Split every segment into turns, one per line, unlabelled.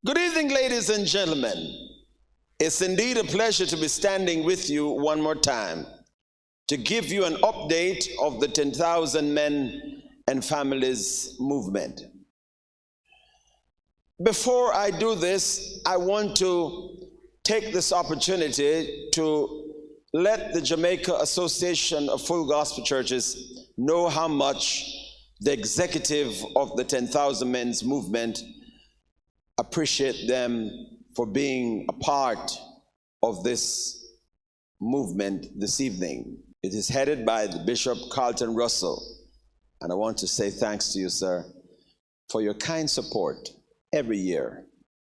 Good evening, ladies and gentlemen. It's indeed a pleasure to be standing with you one more time to give you an update of the 10,000 Men and Families movement. Before I do this, I want to take this opportunity to let the Jamaica Association of Full Gospel Churches know how much the executive of the 10,000 Men's movement appreciate them for being a part of this movement this evening. It is headed by the Bishop Carlton Russell, and I want to say thanks to you, sir, for your kind support every year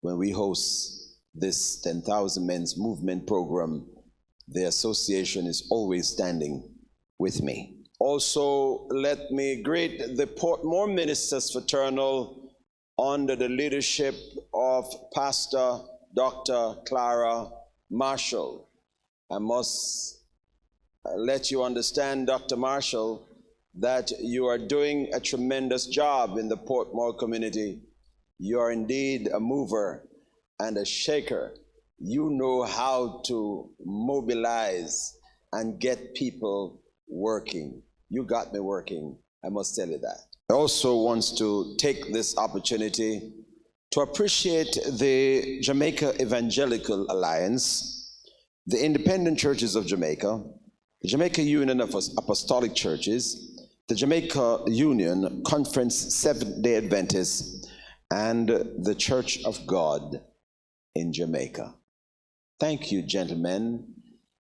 when we host this 10,000 Men's Movement program. The association is always standing with me. Also, let me greet the Portmore Ministers Fraternal under the leadership of Pastor Dr. Clara Marshall. I must let you understand, Dr. Marshall, that you are doing a tremendous job in the Portmore community. You are indeed a mover and a shaker. You know how to mobilize and get people working. You got me working, I must tell you that. I also want to take this opportunity to appreciate the Jamaica Evangelical Alliance, the Independent Churches of Jamaica, the Jamaica Union of Apostolic Churches, the Jamaica Union Conference Seventh-day Adventists, and the Church of God in Jamaica. Thank you, gentlemen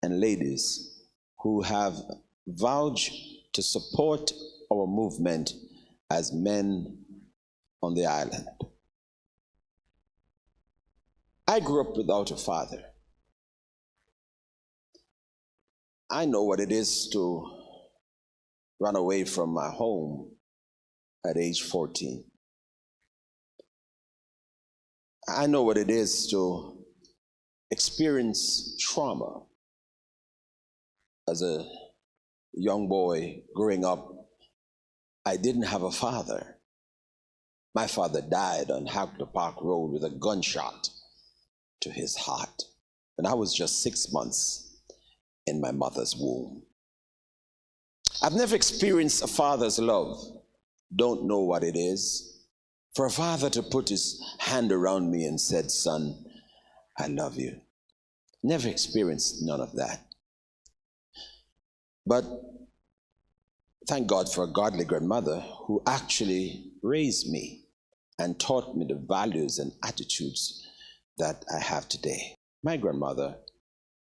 and ladies, who have vouched to support our movement as men on the island. I grew up without a father. I know what it is to run away from my home at age 14. I know what it is to experience trauma as a young boy growing up. I didn't have a father. My father died on Hackler Park Road with a gunshot to his heart when I was just 6 months in my mother's womb. I've never experienced a father's love. Don't know what it is. For a father to put his hand around me and said, "Son, I love you." Never experienced none of that. But thank God for a godly grandmother who actually raised me and taught me the values and attitudes that I have today. My grandmother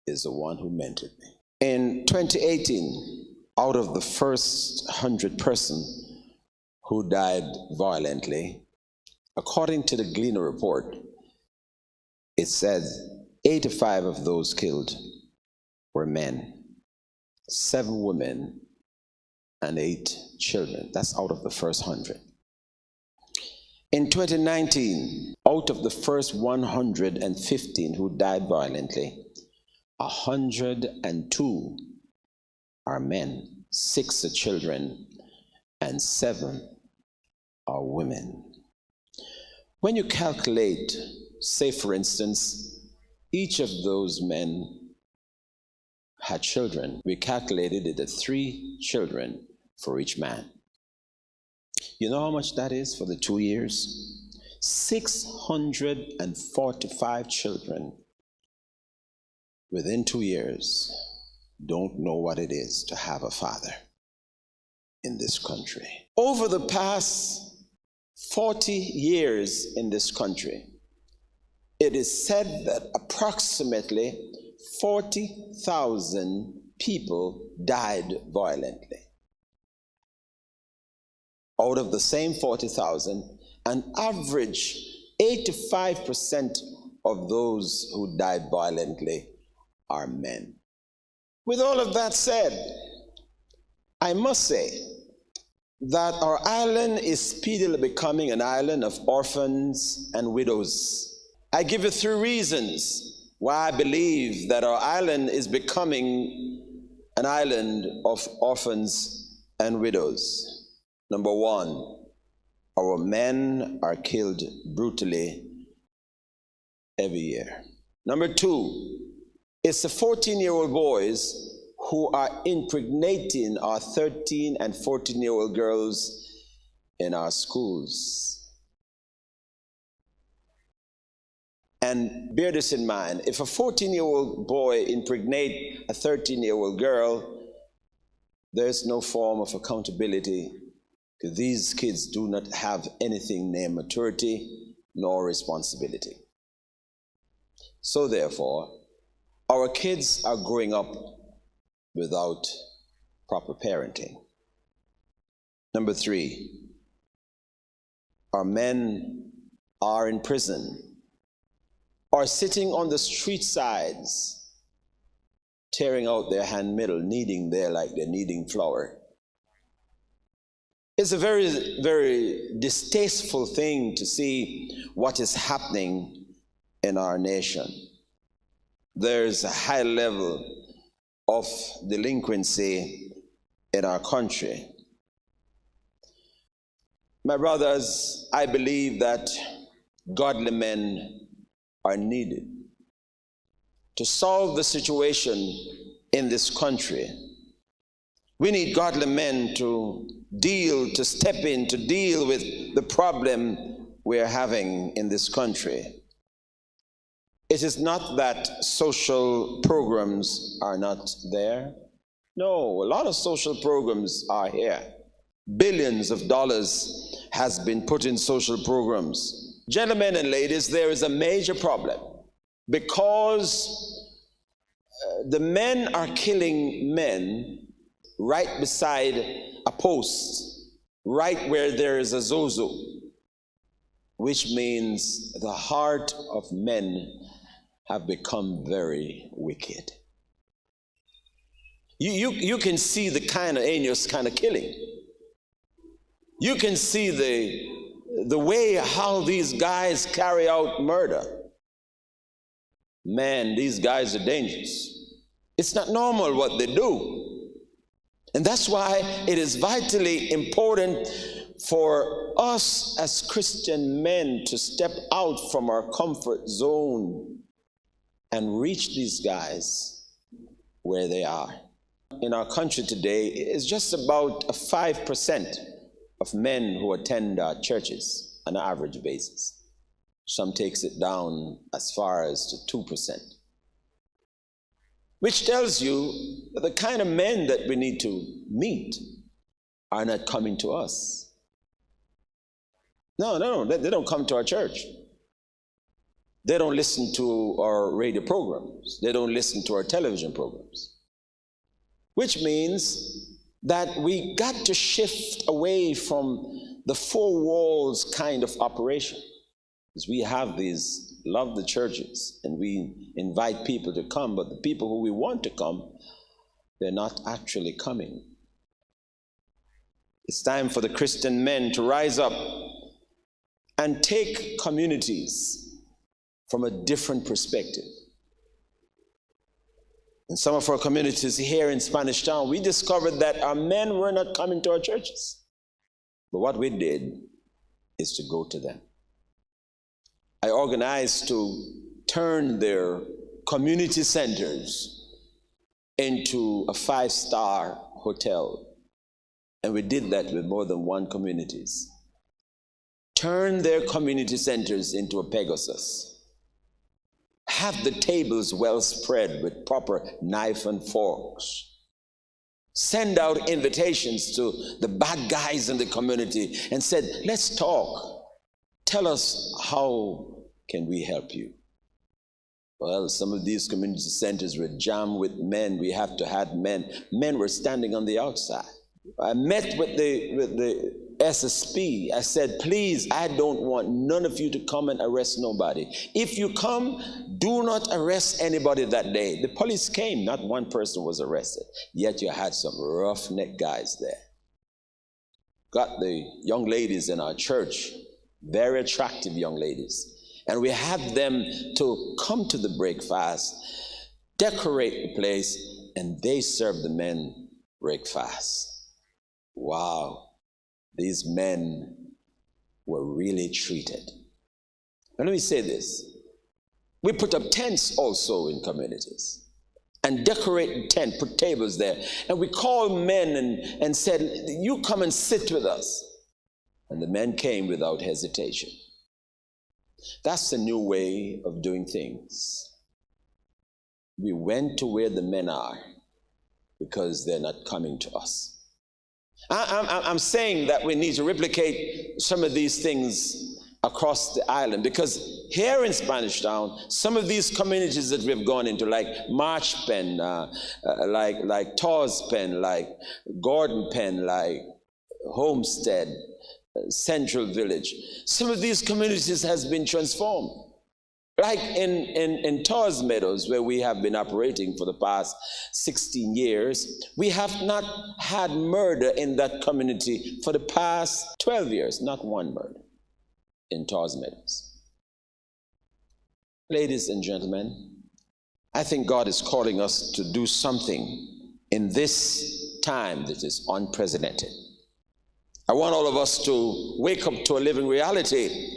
is the one who mentored me. In 2018, out of the first 100 persons who died violently, according to the Gleaner report, it says 85 of those killed were men, 7 women, and 8 children. That's out of the first 100. In 2019, out of the first 115 who died violently, 102 are men, 6 are children, and 7 are women. When you calculate, say for instance, each of those men had children, we calculated it at 3 children for each man. You know how much that is for the 2 years? 645 children within 2 years don't know what it is to have a father in this country. Over the past 40 years in this country, it is said that approximately 40,000 people died violently. Out of the same 40,000, an average 85% of those who died violently are men. With all of that said, I must say that our island is speedily becoming an island of orphans and widows. I give you 3 reasons why I believe that our island is becoming an island of orphans and widows. Number 1, our men are killed brutally every year. Number two, it's the 14-year-old boys who are impregnating our 13 and 14-year-old girls in our schools. And bear this in mind, if a 14-year-old boy impregnate a 13-year-old girl, there's no form of accountability, because these kids do not have anything named maturity nor responsibility. So therefore, our kids are growing up without proper parenting. Number three, our men are in prison or sitting on the street sides, tearing out their hand middle, kneading there like they're kneading flour. It's a very, very distasteful thing to see what is happening in our nation. There's a high level of delinquency in our country. My brothers, I believe that godly men are needed to solve the situation in this country. We need godly men to step in to deal with the problem we're having in this country. It is not that social programs are not there. No, a lot of social programs are here. Billions of dollars has been put in social programs. Gentlemen and ladies, there is a major problem because the men are killing men right beside a post, right where there is a zozo, which means the heart of men have become very wicked. You can see the kind of heinous kind of killing. You can see the way how these guys carry out murder. Man, these guys are dangerous. It's not normal what they do. And that's why it is vitally important for us as Christian men to step out from our comfort zone and reach these guys where they are. In our country today, it's just about 5% of men who attend our churches on an average basis. Some takes it down as far as to 2%. Which tells you that the kind of men that we need to meet are not coming to us. No, they don't come to our church. They don't listen to our radio programs. They don't listen to our television programs. Which means that we got to shift away from the four walls kind of operation. Because we have these, love the churches, and we invite people to come, but the people who we want to come, they're not actually coming. It's time for the Christian men to rise up and take communities from a different perspective. In some of our communities here in Spanish Town, we discovered that our men were not coming to our churches. But what we did is to go to them. I organized to turn their community centers into a 5-star hotel. And we did that with more than one communities. Turn their community centers into a Pegasus. Have the tables well spread with proper knife and forks. Send out invitations to the bad guys in the community and said, let's talk. Tell us, how can we help you? Well, some of these community centers were jammed with men. We have to have men. Men were standing on the outside. I met with the SSP. I said, please, I don't want none of you to come and arrest nobody. If you come, do not arrest anybody that day. The police came, not one person was arrested. Yet you had some roughneck guys there. Got the young ladies in our church, very attractive young ladies. And we have them to come to the breakfast, decorate the place, and they serve the men breakfast. Wow, these men were really treated. Now let me say this. We put up tents also in communities and decorate the tent, put tables there. And we called men and said, you come and sit with us. And the men came without hesitation. That's the new way of doing things. We went to where the men are because they're not coming to us. I'm saying that we need to replicate some of these things across the island, because here in Spanish Town, some of these communities that we've gone into, like March Pen, like Taw's Pen, like Gordon Pen, like Homestead, Central Village, some of these communities has been transformed. Like in Taw's Meadows, where we have been operating for the past 16 years, we have not had murder in that community for the past 12 years, not one murder in Taw's Meadows. Ladies and gentlemen, I think God is calling us to do something in this time that is unprecedented. I want all of us to wake up to a living reality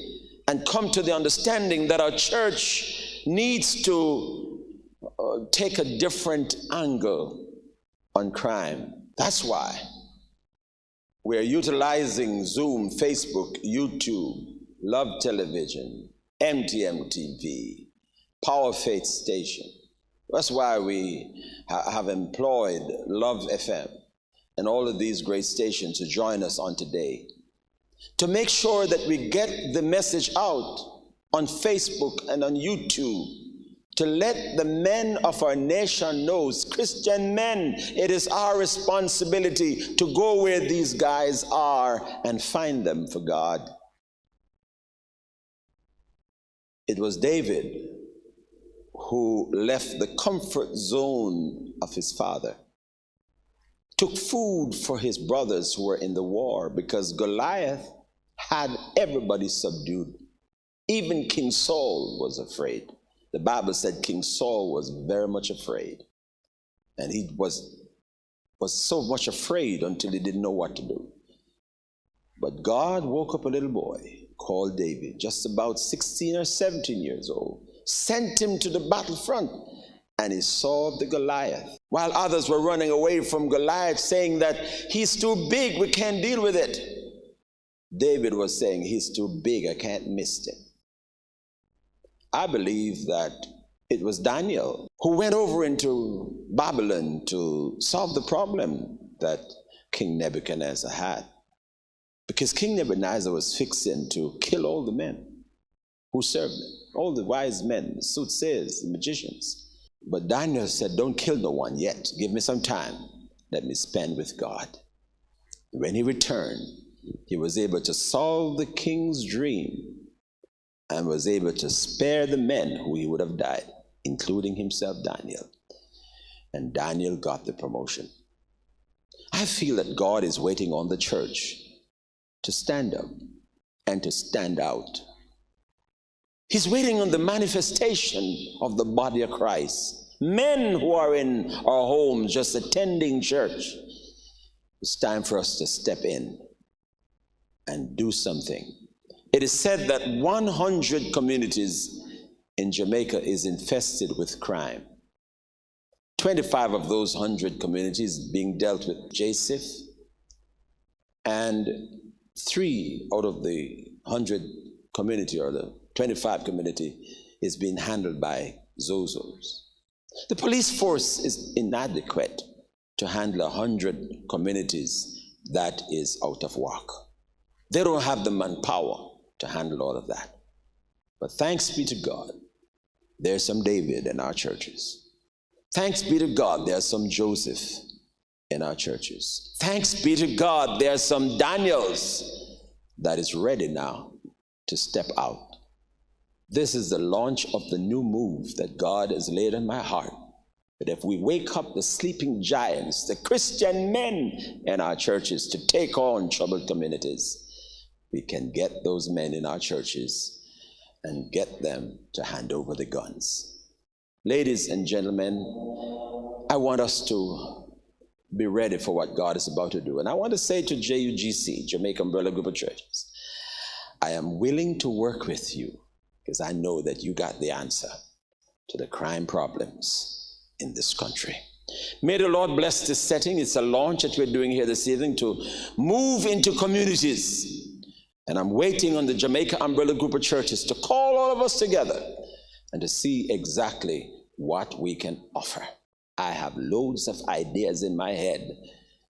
and come to the understanding that our church needs to take a different angle on crime. That's why we're utilizing Zoom, Facebook, YouTube, Love Television, MTM TV, Power Faith Station. That's why we have employed Love FM and all of these great stations to join us on today, to make sure that we get the message out on Facebook and on YouTube, to let the men of our nation know, Christian men, it is our responsibility to go where these guys are and find them for God. It was David who left the comfort zone of his father, took food for his brothers who were in the war, because Goliath had everybody subdued. Even King Saul was afraid. The Bible said King Saul was very much afraid. And he was so much afraid until he didn't know what to do. But God woke up a little boy called David, just about 16 or 17 years old, sent him to the battlefront, and he solved the Goliath. While others were running away from Goliath, saying that he's too big, we can't deal with it, David was saying, he's too big, I can't miss him. I believe that it was Daniel who went over into Babylon to solve the problem that King Nebuchadnezzar had. Because King Nebuchadnezzar was fixing to kill all the men who served him, all the wise men, the soothsayers, the magicians. But Daniel said, don't kill no one yet. Give me some time. Let me spend with God. When he returned, he was able to solve the king's dream and was able to spare the men who he would have died, including himself, Daniel. And Daniel got the promotion. I feel that God is waiting on the church to stand up and to stand out. He's waiting on the manifestation of the body of Christ. Men who are in our homes just attending church. It's time for us to step in and do something. It is said that 100 communities in Jamaica is infested with crime. 25 of those 100 communities being dealt with JSIF, and 3 out of the 100 community, or the 25 community, is being handled by Zozos. The police force is inadequate to handle 100 communities that is out of work. They don't have the manpower to handle all of that. But thanks be to God, there's some David in our churches. Thanks be to God, there's some Joseph in our churches. Thanks be to God, there's some Daniels that is ready now to step out. This is the launch of the new move that God has laid on my heart. That if we wake up the sleeping giants, the Christian men in our churches to take on troubled communities, we can get those men in our churches and get them to hand over the guns. Ladies and gentlemen, I want us to be ready for what God is about to do. And I want to say to JUGC, Jamaica Umbrella Group of Churches, I am willing to work with you because I know that you got the answer. to the crime problems in this country. May the Lord bless this setting. It's a launch that we're doing here this evening to move into communities. And I'm waiting on the Jamaica Umbrella Group of Churches to call all of us together and to see exactly what we can offer. I have loads of ideas in my head,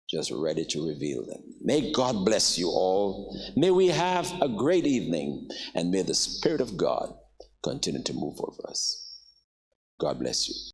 just ready to reveal them. May God bless you all. May we have a great evening, and may the Spirit of God continue to move over us. God bless you.